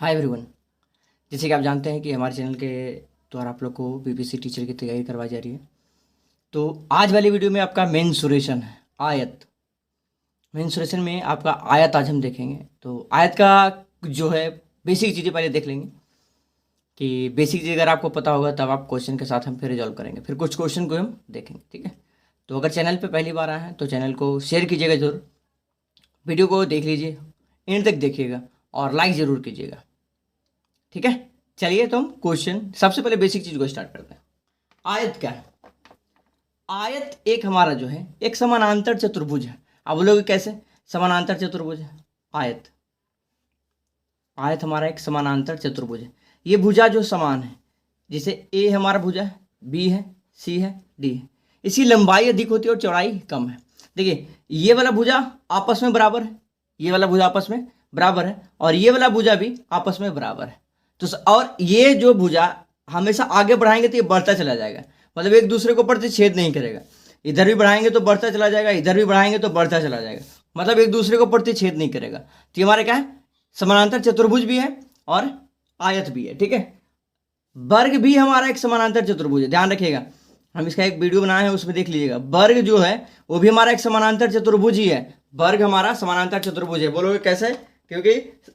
Hi everyone. जैसे कि आप जानते हैं कि हमारे चैनल के द्वारा आप लोग को बीपीएससी टीचर की तैयारी करवाई जा रही है। तो आज वाली वीडियो में आपका मेंसुरेशन है, आयत। मेंसुरेशन में आपका आयत आज हम देखेंगे। तो आयत का जो है बेसिक चीज़ें पहले देख लेंगे कि बेसिक चीज़ अगर आपको पता होगा तब आप क्वेश्चन के साथ हम फिर रिजॉल्व करेंगे, फिर कुछ क्वेश्चन को हम देखेंगे, ठीक है। तो अगर चैनल पर पहली बार आए हैं तो चैनल को शेयर कीजिएगा ज़रूर, वीडियो को देख लीजिए, एंड तक देखिएगा और लाइक ज़रूर कीजिएगा, ठीक है। चलिए तो हम क्वेश्चन सबसे पहले बेसिक चीज को स्टार्ट करते हैं। आयत क्या है? आयत एक हमारा जो है एक समानांतर चतुर्भुज है। अब बोलोगे कैसे समानांतर चतुर्भुज है? आयत आयत हमारा एक समानांतर चतुर्भुज है। ये भुजा जो समान है, जैसे ए हमारा भुजा है, बी है, सी है, डी है। इसकी लंबाई अधिक होती है और चौड़ाई कम है। देखिए ये वाला भुजा आपस में बराबर है, ये वाला भुजा आपस में बराबर है और ये वाला भुजा भी आपस में बराबर है। तो और ये जो भुजा हमेशा आगे बढ़ाएंगे तो ये बढ़ता चला जाएगा, मतलब एक दूसरे को प्रतिच्छेद नहीं करेगा। इधर भी बढ़ाएंगे तो बढ़ता चला जाएगा, इधर भी बढ़ाएंगे तो बढ़ता चला जाएगा, मतलब एक दूसरे को प्रतिच्छेद नहीं करेगा। तो ये हमारा क्या है? समानांतर चतुर्भुज भी है और आयत भी है, ठीक है। वर्ग भी हमारा एक समानांतर चतुर्भुज है, ध्यान रखिएगा। हम इसका एक वीडियो बनाए हैं, उसमें देख लीजिएगा। वर्ग जो है वो भी हमारा एक समानांतर चतुर्भुज ही है। वर्ग हमारा समानांतर चतुर्भुज है। बोलोगे कैसे? क्योंकि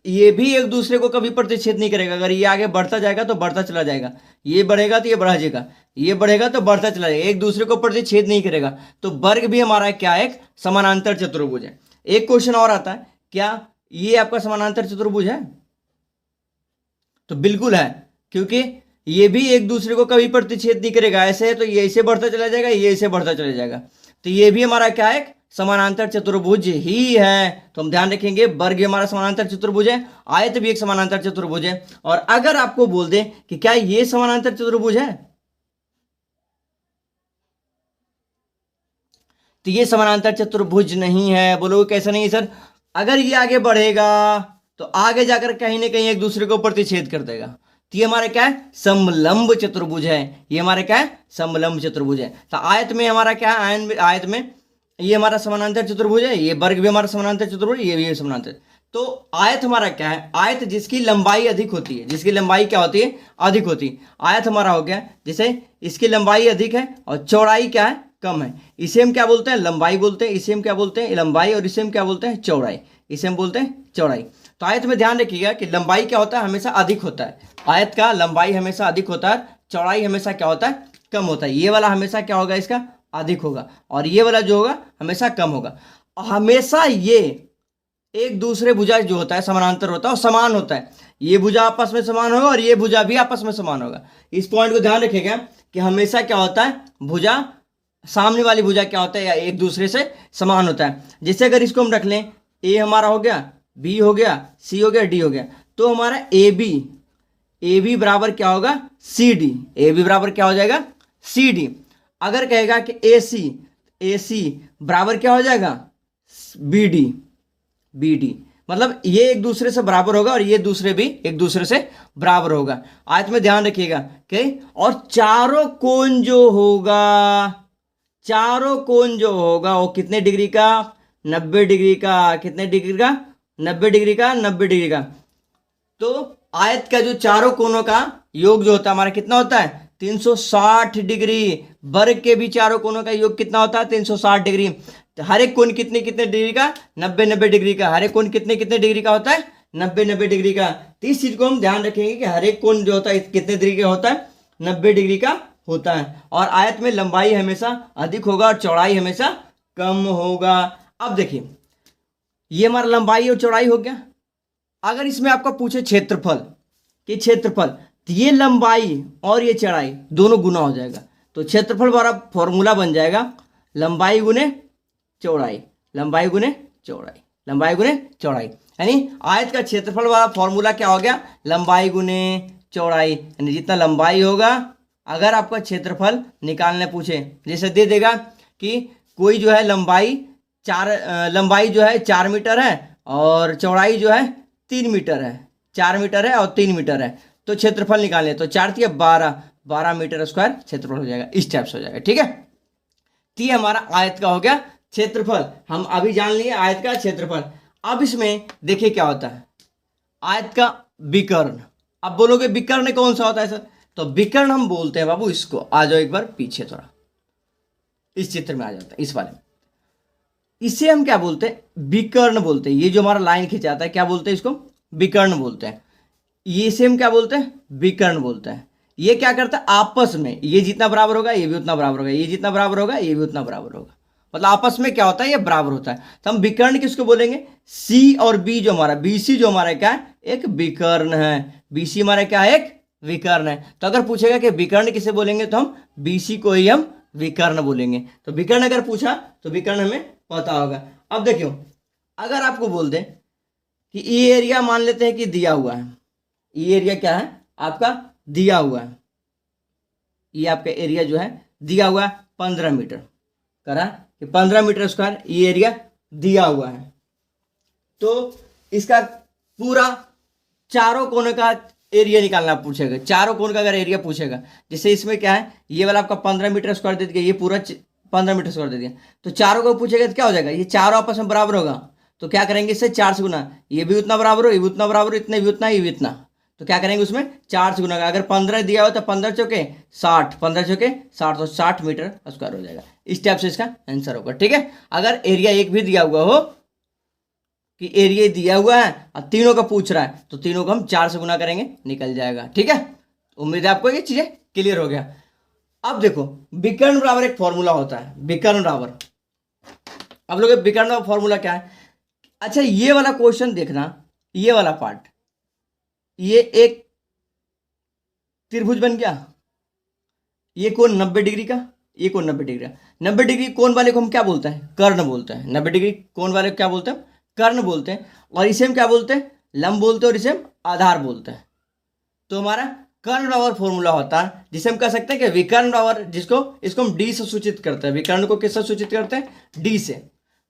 ये भी एक दूसरे को कभी प्रतिच्छेद नहीं करेगा। अगर ये आगे बढ़ता जाएगा तो बढ़ता चला जाएगा, ये बढ़ेगा तो ये बढ़ा जाएगा, ये बढ़ेगा तो बढ़ता चला जाएगा, एक दूसरे को प्रतिच्छेद नहीं करेगा। तो वर्ग भी हमारा क्या है? एक समानांतर चतुर्भुज है। एक क्वेश्चन और आता है, क्या ये आपका समानांतर चतुर्भुज है? तो बिल्कुल है, क्योंकि ये भी एक दूसरे को कभी प्रतिच्छेद नहीं करेगा। ऐसे है तो ये ऐसे बढ़ता चला जाएगा, ये ऐसे बढ़ता चला जाएगा। तो ये भी हमारा क्या है? समानांतर चतुर्भुज ही है। तो हम ध्यान रखेंगे वर्ग हमारा समानांतर चतुर्भुज है, आयत भी एक समानांतर चतुर्भुज है। और अगर आपको बोल दें कि क्या ये समानांतर चतुर्भुज है, तो ये समानांतर चतुर्भुज नहीं है। बोलोगे कैसे नहीं सर? अगर ये आगे बढ़ेगा तो आगे जाकर कहीं ना कहीं एक दूसरे को प्रतिच्छेद कर देगा। तो ये हमारा क्या है? समलंब चतुर्भुज है। ये हमारा क्या है? समलंब चतुर्भुज है। तो आयत में हमारा क्या है? आयत में ये हमारा समानांतर चतुर्भुज है, ये वर्ग भी हमारा समानांतर चतुर्भुज, ये भी समानांतर। तो आयत हमारा क्या है? आयत जिसकी लंबाई अधिक होती है, जिसकी लंबाई क्या होती है? अधिक होती है। आयत हमारा हो गया जैसे इसकी लंबाई अधिक है और चौड़ाई क्या है? कम है। इसे हम क्या बोलते हैं? लंबाई बोलते हैं। इसे हम क्या बोलते हैं? लंबाई। और इसे हम क्या बोलते हैं? चौड़ाई। इसे हम बोलते हैं चौड़ाई। तो आयत में ध्यान रखिएगा कि लंबाई क्या होता है? हमेशा अधिक होता है। आयत का लंबाई हमेशा अधिक होता है, चौड़ाई हमेशा क्या होता है? कम होता है। ये वाला हमेशा क्या होगा? इसका अधिक होगा और ये वाला जो होगा हमेशा कम होगा। हमेशा ये एक दूसरे भुजा जो होता है समानांतर होता है और समान होता है। ये भुजा आपस में समान होगा और ये भुजा भी आपस में समान होगा। इस पॉइंट को ध्यान रखिएगा कि हमेशा क्या होता है? भुजा, सामने वाली भुजा क्या होता है? या एक दूसरे से समान होता है। जैसे अगर इसको हम रख लें, ए हमारा हो गया, बी हो गया, सी हो गया, डी हो गया, तो हमारा ए बी बराबर क्या होगा? C D. ए बी बराबर क्या हो जाएगा? C D. अगर कहेगा कि ए सी बराबर क्या हो जाएगा? बी डी, मतलब ये एक दूसरे से बराबर होगा और ये दूसरे भी एक दूसरे से बराबर होगा। आयत में ध्यान रखिएगा कि और चारों कोण जो होगा, चारों कोण जो होगा वो कितने डिग्री का? 90 डिग्री का। कितने डिग्री का? 90 डिग्री का। 90 डिग्री का। तो आयत का जो चारों कोणों का योग जो होता है हमारा कितना होता है? 360 डिग्री। वर्ग के भी चारों कोणों का योग कितना होता है? 360 डिग्री। तो हर एक कोण कितने कितने डिग्री का? 90 डिग्री का। हर एक कोण कितने कितने डिग्री का होता है? 90 डिग्री का। तो इस चीज को हम ध्यान रखेंगे कि हर एक कोण जो होता है कितने डिग्री का होता है? 90 डिग्री का होता है। और आयत में लंबाई हमेशा अधिक होगा और चौड़ाई हमेशा कम होगा। अब देखिए ये हमारा लंबाई और चौड़ाई हो गया। अगर इसमें आपका पूछे क्षेत्रफल, कि क्षेत्रफल, तो ये लंबाई और ये चौड़ाई दोनों गुना हो जाएगा। तो क्षेत्रफल वाला फॉर्मूला बन जाएगा लंबाई गुने चौड़ाई, लंबाई गुने चौड़ाई, लंबाई गुने चौड़ाई। यानी आयत का क्षेत्रफल वाला फॉर्मूला क्या हो गया? लंबाई गुने चौड़ाई। यानी जितना लंबाई होगा, अगर आपका क्षेत्रफल निकालने पूछे, जैसे दे देगा कि कोई जो है लंबाई जो है 4 मीटर है और चौड़ाई जो है 3 मीटर है। 4 मीटर है और 3 मीटर है, तो क्षेत्रफल निकालें तो 4 तिया 12 मीटर स्क्वायर क्षेत्रफल हो जाएगा। इस टाइप से हो जाएगा, ठीक है। तो ये हमारा आयत का हो गया क्षेत्रफल। हम अभी जान लिए आयत का क्षेत्रफल। अब इसमें देखिए क्या होता है। आयत का विकर्ण। अब बोलोगे विकर्ण कौन सा होता है सर? तो विकर्ण हम बोलते हैं बाबू इसको, आ जाओ एक बार पीछे थोड़ा, इस चित्र में आ जाता है, इस वाले में। इसे हम क्या बोलते हैं? विकर्ण बोलते हैं। ये जो हमारा लाइन खिंचाता है क्या बोलते हैं इसको? विकर्ण बोलते हैं। ये इसे हम क्या बोलते हैं? विकर्ण बोलते हैं। ये क्या करता है? आपस में ये जितना बराबर होगा ये भी उतना बराबर होगा, ये जितना बराबर होगा ये भी उतना बराबर होगा, मतलब आपस में क्या होता है? ये बराबर होता है। तो हम विकर्ण किसको बोलेंगे? सी और बी जो हमारा, बीसी जो हमारा क्या है? एक विकर्ण है। बीसी हमारा क्या है? एक विकर्ण है। तो अगर पूछेगा कि विकर्ण किसे बोलेंगे तो हम बीसी को ही हम विकर्ण बोलेंगे। तो विकर्ण अगर पूछा तो विकर्ण हमें पता होगा। अब देखियो, अगर आपको बोल दें कि ये एरिया मान लेते हैं कि दिया हुआ है, ये एरिया क्या है आपका? दिया हुआ है। ये आपका एरिया जो है दिया हुआ है 15 मीटर, करा कि 15 मीटर स्क्वायर ये एरिया दिया हुआ है। तो इसका पूरा चारों कोने का एरिया निकालना पूछेगा। चारों कोण का अगर एरिया पूछेगा, जैसे इसमें क्या है, ये वाला आपका 15 मीटर स्क्वायर दे दिया, ये पूरा 15 मीटर स्क्वायर दे दिया, तो चारों को पूछेगा तो क्या हो जाएगा? ये चारों आपस में बराबर होगा, तो क्या करेंगे इससे 4 से गुना, ये भी उतना बराबर हो, ये भी उतना बराबर हो, इतने भी उतना, ये भी इतना, तो क्या करेंगे उसमें 4 से गुना। अगर 15 दिया हो तो 15 चौके 60, 15 चौके 60, तो 60 मीटर स्क्वायर हो जाएगा। इस टाइप से इसका आंसर होगा। ठीक है, अगर एरिया एक भी दिया हुआ हो कि एरिया दिया हुआ है और तीनों का पूछ रहा है तो तीनों को हम 4 से गुना करेंगे, निकल जाएगा। ठीक है, उम्मीद है आपको ये चीजें क्लियर हो गया। अब देखो, विकर्ण बराबर एक फॉर्मूला होता है, विकर्ण बराबर। अब लोग विकर्ण का फॉर्मूला क्या है? अच्छा, ये वाला क्वेश्चन देखना, ये वाला पार्ट, ये एक त्रिभुज बन गया, ये कोण 90 डिग्री का, ये कोण 90 डिग्री का। 90 डिग्री कोण वाले को हम क्या बोलते हैं? कर्ण बोलते हैं। 90 डिग्री कोण वाले को क्या बोलते हैं? कर्ण बोलते हैं। और इसे हम क्या बोलते हैं? लंब बोलते हैं, और इसे हम आधार बोलते हैं। तो हमारा कर्ण बराबर फॉर्मूला होता है, जिसे हम कह सकते हैं कि विकर्ण बराबर, जिसको इसको हम डी से सूचित करते हैं। विकर्ण को किससे सूचित करते हैं? डी से।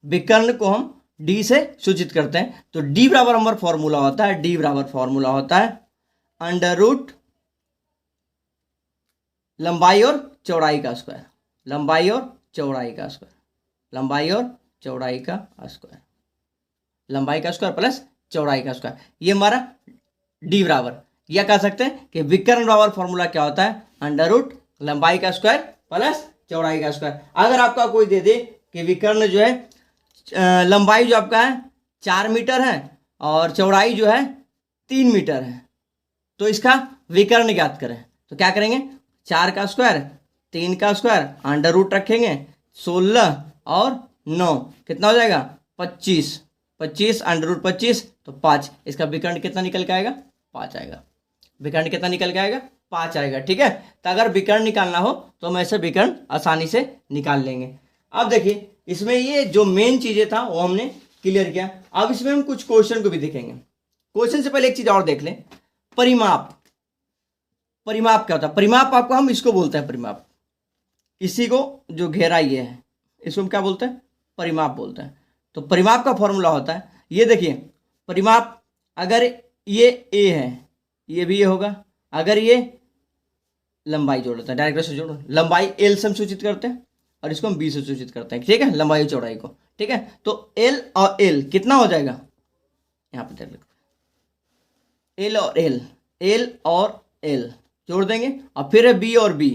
विकर्ण को हम डी से सूचित करते हैं। तो डी बराबर हमारा फॉर्मूला होता है, डी बराबर फॉर्मूला होता है अंडर रूट लंबाई और चौड़ाई का स्क्वायर, लंबाई और चौड़ाई का स्क्वायर, लंबाई और चौड़ाई का स्क्वायर, लंबाई का स्क्वायर प्लस चौड़ाई का स्क्वायर, ये हमारा डी बराबर। या कह सकते हैं कि विकर्ण बराबर फॉर्मूला क्या होता है? अंडर रूट लंबाई का स्क्वायर प्लस चौड़ाई का स्क्वायर। अगर आपका कोई दे दे कि विकर्ण जो है लंबाई जो आपका है 4 मीटर है और चौड़ाई जो है 3 मीटर है, तो इसका विकर्ण ज्ञात करें, तो क्या करेंगे? 4 का स्क्वायर, 3 का स्क्वायर, अंडर रूट रखेंगे, 16 और 9 कितना हो जाएगा? 25, 25 अंडर रूट 25 तो 5। इसका विकर्ण कितना निकल के आएगा? 5 आएगा। विकर्ण कितना निकल के आएगा? 5 आएगा। ठीक है, तो अगर विकर्ण निकालना हो तो हम ऐसे विकर्ण आसानी से निकाल लेंगे। अब देखिए, इसमें ये जो मेन चीजें था वो हमने क्लियर किया। अब इसमें हम कुछ क्वेश्चन को भी देखेंगे। क्वेश्चन से पहले एक चीज और देख लें, परिमाप। परिमाप क्या होता है? परिमाप आपको हम इसको बोलते हैं परिमाप, इसी को जो घेरा ये है इसको हम क्या बोलते हैं? परिमाप बोलते हैं। तो परिमाप का फॉर्मूला होता है, ये देखिए, परिमाप अगर ये ए है, ये भी ये होगा, अगर ये लंबाई जोड़ लेते हैं, डायरेक्ट से जोड़ो, लंबाई एल से हम सूचित करते हैं और इसको हम बी से सूचित करते हैं। ठीक है, लंबाई और चौड़ाई को। ठीक है, तो एल और एल कितना हो जाएगा? यहाँ पे देख लो, एल और एल, एल और एल जोड़ देंगे, और फिर है बी और बी,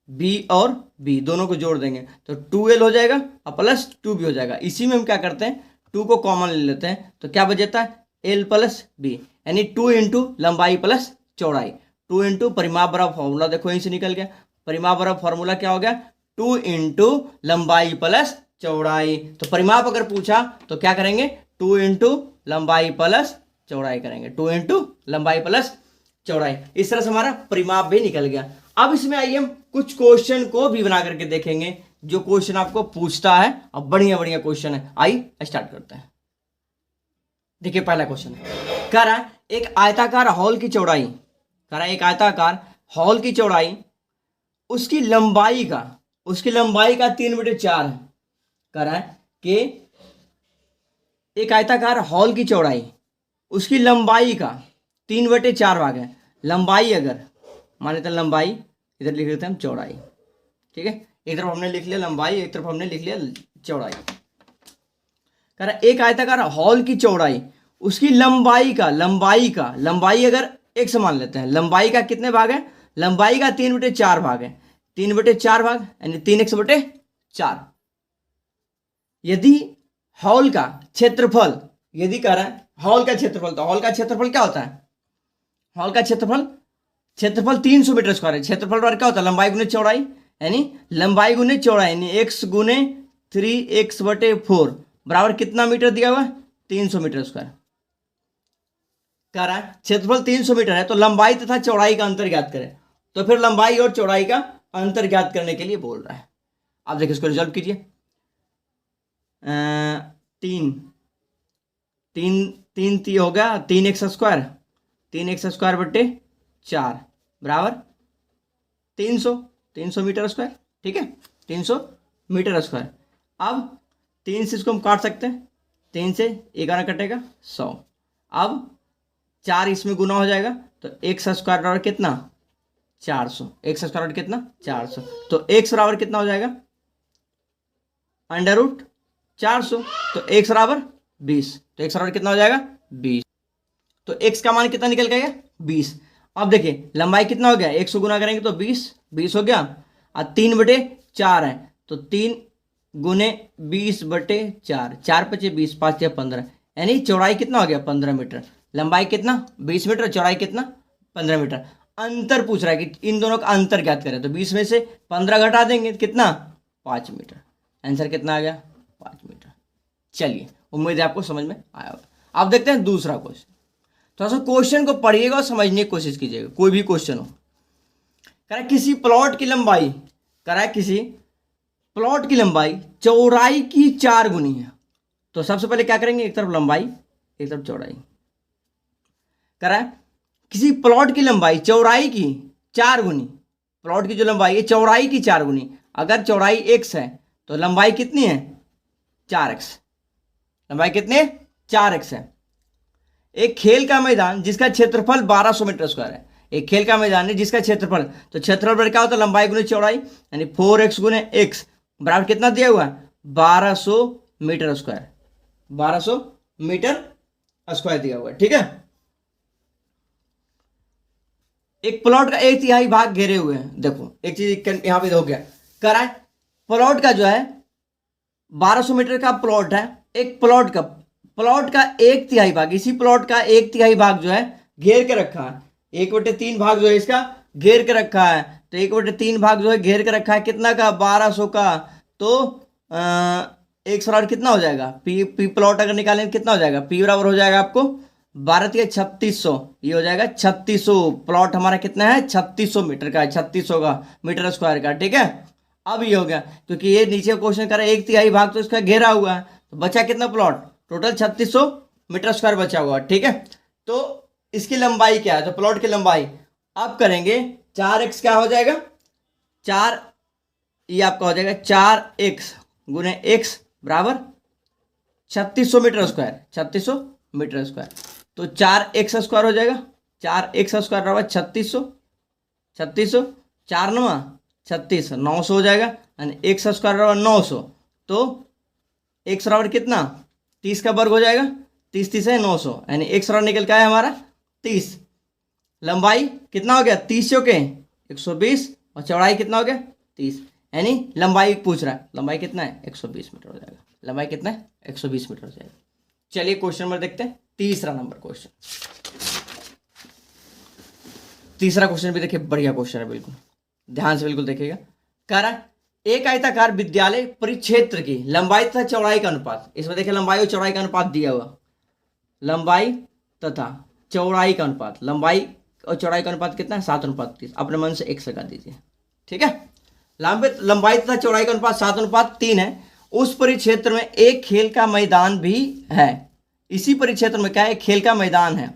बी और बी दोनों को जोड़ देंगे तो 2l हो जाएगा और प्लस 2b हो जाएगा। इसी में हम क्या करते हैं? 2 को कॉमन ले लेते हैं, तो क्या बच जाता है? l प्लस बी, यानी 2 इंटू लंबाई प्लस चौड़ाई, 2 इंटू परिमाप बराबर फॉर्मूला देखो यहीं से निकल गया। परिमाप बराबर फॉर्मूला क्या हो गया? 2 इंटू लंबाई प्लस चौड़ाई। तो परिमाप अगर पूछा तो क्या करेंगे? 2 इंटू लंबाई प्लस चौड़ाई करेंगे, 2 इंटू लंबाई प्लस चौड़ाई। इस तरह से हमारा परिमाप भी निकल गया। अब इसमें आइए हम कुछ क्वेश्चन को भी बना करके देखेंगे, जो क्वेश्चन आपको पूछता है, और बढ़िया बढ़िया क्वेश्चन है। आइए स्टार्ट करते हैं। देखिए, पहला क्वेश्चन है, कह रहा है एक आयताकार हॉल की चौड़ाई, कह रहा है एक आयताकार हॉल की चौड़ाई उसकी लंबाई का 3 मीटर 4 है। कह रहा है कि एक आयताकार हॉल की चौड़ाई उसकी लंबाई का 3/4 भाग है। लंबाई अगर मान लेते हैं, लंबाई इधर लिख लेते हैं हम चौड़ाई। ठीक है, एक तरफ हमने लिख लिया लंबाई, एक तरफ हमने लिख लिया चौड़ाई। कह रहा है एक आयताकार हॉल की चौड़ाई उसकी लंबाई अगर x मान लेते हैं, लंबाई का कितने भाग है, लंबाई का 3/4 भाग है, 3/4 भाग यानी 3x/4। यदि हॉल का क्षेत्रफल, यदि कह रहा है हॉल का क्षेत्रफल, तो हॉल का क्षेत्रफल क्या होता है, हॉल का क्षेत्रफल 300 मीटर स्क्वायर है। क्षेत्रफल बार क्या होता है, लंबाई गुने चौड़ाई, यानी लंबाई गुने चौड़ाई यानी x गुने 3x/4 बराबर कितना मीटर दिया हुआ है, 300 मीटर स्क्वायर। कह रहा है क्षेत्रफल 300 मीटर है तो लंबाई तथा चौड़ाई का अंतर ज्ञात करें। तो फिर लंबाई और चौड़ाई का अंतर ज्ञात करने के लिए बोल रहा है। आप देखिए इसको रिजॉल्व कीजिए। 3 हो गया 3x² 3x²/4 बराबर 300 मीटर स्क्वायर। ठीक है, 300 मीटर स्क्वायर। अब 3 से इसको हम काट सकते हैं, 3 से 11 कटेगा 100। अब 4 इसमें गुना हो जाएगा तो x² बराबर कितना 400, x² बराबर कितना 400। तो x बराबर कितना हो जाएगा √400, तो x बराबर 20, तो x बराबर कितना हो जाएगा 20। तो x का मान कितना निकल गया 20। अब देखिए लंबाई कितना हो गया, 100 गुना करेंगे तो 20 हो गया, और 3/4 है तो 3 गुने 20/4, 4 × 5 = 20, 5 × 15, यानी चौड़ाई कितना हो गया 15 मीटर, लंबाई कितना 20 मीटर, चौड़ाई कितना 15 मीटर। अंतर पूछ रहा है कि इन दोनों का अंतर ज्ञात करें, तो 20 में से 15 घटा देंगे कितना 5 मीटर। आंसर कितना आ गया 5 मीटर। चलिए, उम्मीद है आपको समझ में आया होगा। अब देखते हैं दूसरा क्वेश्चन। थोड़ा सा क्वेश्चन को पढ़िएगा और समझने की कोशिश कीजिएगा, कोई भी क्वेश्चन हो। कह रहा है किसी प्लॉट की लंबाई, कह रहा है किसी प्लॉट की लंबाई चौड़ाई की 4 गुनी है। तो सबसे पहले क्या करेंगे, एक तरफ लंबाई एक तरफ चौड़ाई। कह रहा है किसी प्लॉट की लंबाई चौड़ाई की 4 गुनी, प्लॉट की जो लंबाई है चौड़ाई की 4 गुनी। अगर चौड़ाई x है तो लंबाई कितनी है 4x, लंबाई कितनी है 4x है। एक खेल का मैदान जिसका क्षेत्रफल 1200 मीटर स्क्वायर है, एक खेल का मैदान है जिसका क्षेत्रफल, तो क्षेत्रफल क्या होता है लंबाई गुने चौड़ाई, यानी 4x गुने x बराबर कितना दिया हुआ है 1200 मीटर स्क्वायर, 1200 मीटर स्क्वायर दिया हुआ है। ठीक है, एक प्लॉट का 1/3 भाग घेरे हुए हैं। देखो एक चीज यहां पे हो गया, कह रहा है प्लॉट का जो है 1200 मीटर का प्लॉट है, एक प्लॉट का 1/3 भाग, इसी प्लॉट का 1/3 भाग जो है घेर के रखा है, 1/3 भाग जो है इसका घेर के रखा है। तो 1/3 भाग जो है घेर के रखा है कितना का 1200 का। तो एक बराबर कितना हो जाएगा पी प्लॉट अगर निकालेंगे कितना हो जाएगा, पी बराबर हो जाएगा आपको 12 × 3600, ये हो जाएगा 3600। प्लॉट हमारा कितना है 3600 मीटर का है, 3600 का मीटर स्क्वायर का। ठीक है, अब ये हो गया क्योंकि ये नीचे क्वेश्चन कर रहा है 1/3 भाग तो इसका घेरा हुआ है, तो बचा कितना प्लॉट, टोटल 3600 मीटर स्क्वायर बचा हुआ। ठीक है, तो इसकी लंबाई क्या है, तो प्लॉट की लंबाई अब करेंगे 4x क्या हो जाएगा 4, ये आपका हो जाएगा 4x गुने x बराबर 3600 मीटर स्क्वायर, 3600 मीटर स्क्वायर। तो 4x² हो जाएगा, 4x² बराबर 3600, 4 9 36, 900 हो जाएगा, यानी x² बराबर 900। तो x बराबर कितना 30 का वर्ग हो जाएगा, 30 30 है 900, यानी x बराबर निकल का है हमारा 30। लंबाई कितना हो गया 30 के 120 और चौड़ाई कितना हो गया 30, यानी लंबाई पूछ रहा है, लंबाई कितना है 120 मीटर हो जाएगा, लंबाई कितना है 120 मीटर हो जाएगा। चलिए क्वेश्चन नंबर देखते हैं, तीसरा नंबर क्वेश्चन। तीसरा क्वेश्चन भी देखिए बढ़िया क्वेश्चन है, बिल्कुल ध्यान से बिल्कुल देखिएगा। कह रहा है एक आयताकार विद्यालय परिक्षेत्र की लंबाई तथा चौड़ाई का अनुपात, इसमें देखिए लंबाई और चौड़ाई का अनुपात दिया हुआ, लंबाई तथा चौड़ाई का अनुपात, लंबाई और चौड़ाई का अनुपात कितना है 7:30, अपने मन से x लगा दीजिए। ठीक है, लंबाई तथा चौड़ाई का अनुपात 7:3 है। उस परिक्षेत्र में एक खेल का मैदान भी है, इसी परिक्षेत्र में क्या है खेल का मैदान है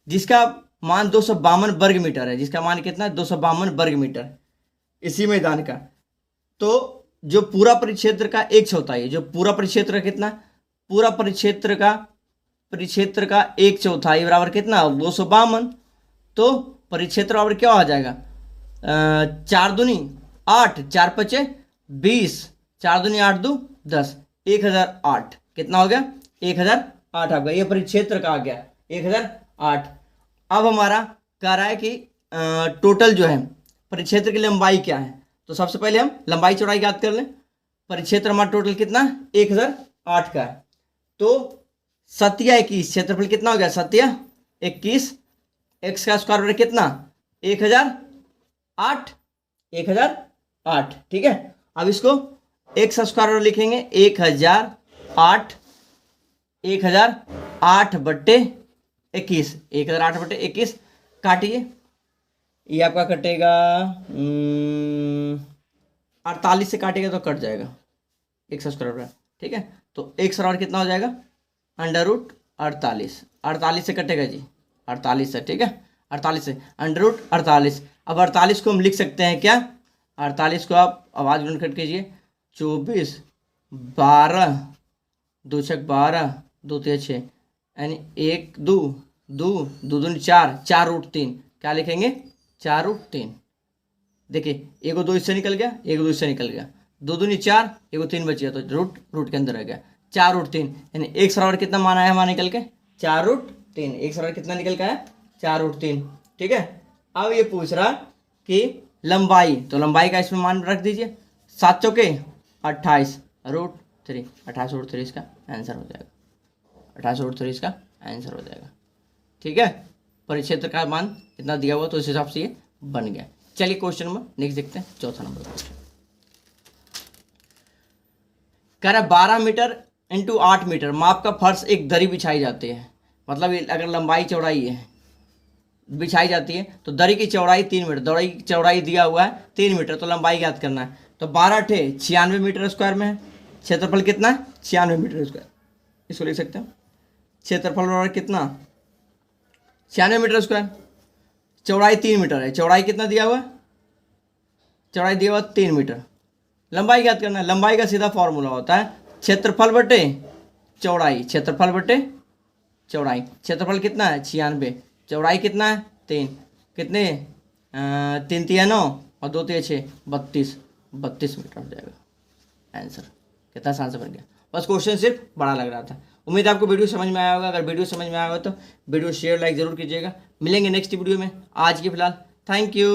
जिसका मान 252 वर्ग मीटर है, जिसका मान कितना है 252 वर्ग मीटर इसी मैदान का। तो जो पूरा परिक्षेत्र का 1/4 है, जो पूरा परिक्षेत्र का कितना, पूरा परिक्षेत्र का 1/4 बराबर कितना 252। तो परिक्षेत्र बराबर क्या हो जाएगा 4 दूनी 8, 4 5 20, 4 दूनी 8 2 10, 1008 कितना हो गया 1008 8 आपका, ये परिक्षेत्र का आ गया 1008। अब हमारा कह रहा है कि टोटल जो है परिक्षेत्र की लंबाई क्या है। तो सबसे पहले हम लंबाई चौड़ाई याद कर लें। परिक्षेत्र हमारा टोटल कितना 1008 का है। तो 7 क्षेत्रफल कितना हो गया 7 एक्स का स्क्वायर बटा कितना 1008 1008। ठीक है, अब इसको एक्स स्क्वायर लिखेंगे 1008 1008 बट्टे 21 1008 बट्टे 21 काटिए, ये आपका कटेगा 48 से काटेगा तो कट जाएगा एक्स स्क्वायर। ठीक है, तो एक्स स्क्वायर कितना हो जाएगा √48 48 से कटेगा जी 48 से। ठीक है, 48 से √48। अब 48 को हम लिख सकते हैं क्या, 48 को आप आवाज़ गुणन कट कीजिए 24 12 2 छक 12 2 3 6 यानी 1 2 2 2 दूनी 4 4√3 क्या लिखेंगे 4√3। देखिए एगो 2 इससे निकल गया, एगो 2 इससे निकल गया, 2 दूनी 4 एगो 3 बच गया, तो रूट के अंदर रह गया 4√3 यानी एक बराबर कितना माना है हमारा निकल के 4√3। एक बराबर कितना निकल का है 4√3। ठीक है, अब ये पूछ रहा कि लंबाई, तो लंबाई का इसमें मान रख दीजिए 7 चौके 28 √3 28 √3 इसका आंसर हो जाएगा 28 √3 इसका आंसर हो जाएगा। ठीक है, परिक्षेत्र का मान कितना दिया हुआ तो उस हिसाब से ये बन गया। चलिए क्वेश्चन नंबर नेक्स्ट देखते हैं, चौथा नंबर क्वेश्चन कह रहा है 12 मीटर इंटू 8 मीटर माप का फर्श एक दरी बिछाई जाती है। मतलब अगर लंबाई चौड़ाई है बिछाई जाती है तो दरी की चौड़ाई 3 मीटर, दरी की चौड़ाई दिया हुआ है 3 मीटर, तो लंबाई ज्ञात करना है। तो 12 × 96 मीटर स्क्वायर में है, क्षेत्रफल कितना है 96 मीटर स्क्वायर, इसको लिख सकते हैं क्षेत्रफल बराबर कितना 96 मीटर स्क्वायर, चौड़ाई 3 मीटर है, चौड़ाई कितना दिया हुआ है चौड़ाई दिया हुआ 3 मीटर, लंबाई ज्ञात करना है। लंबाई का सीधा फॉर्मूला होता है क्षेत्रफल बटे चौड़ाई, क्षेत्रफल बटे चौड़ाई। क्षेत्रफल कितना है 96, चौड़ाई कितना है 3, कितने 3 × 9 और 2 × 6 32 मीटर हो जाएगा आंसर। कितना आसान से बन गया, बस क्वेश्चन सिर्फ बड़ा लग रहा था। उम्मीद है आपको वीडियो समझ में आया होगा। अगर वीडियो समझ में आया होगा तो वीडियो शेयर लाइक जरूर कीजिएगा। मिलेंगे नेक्स्ट वीडियो में, आज के फिलहाल थैंक यू।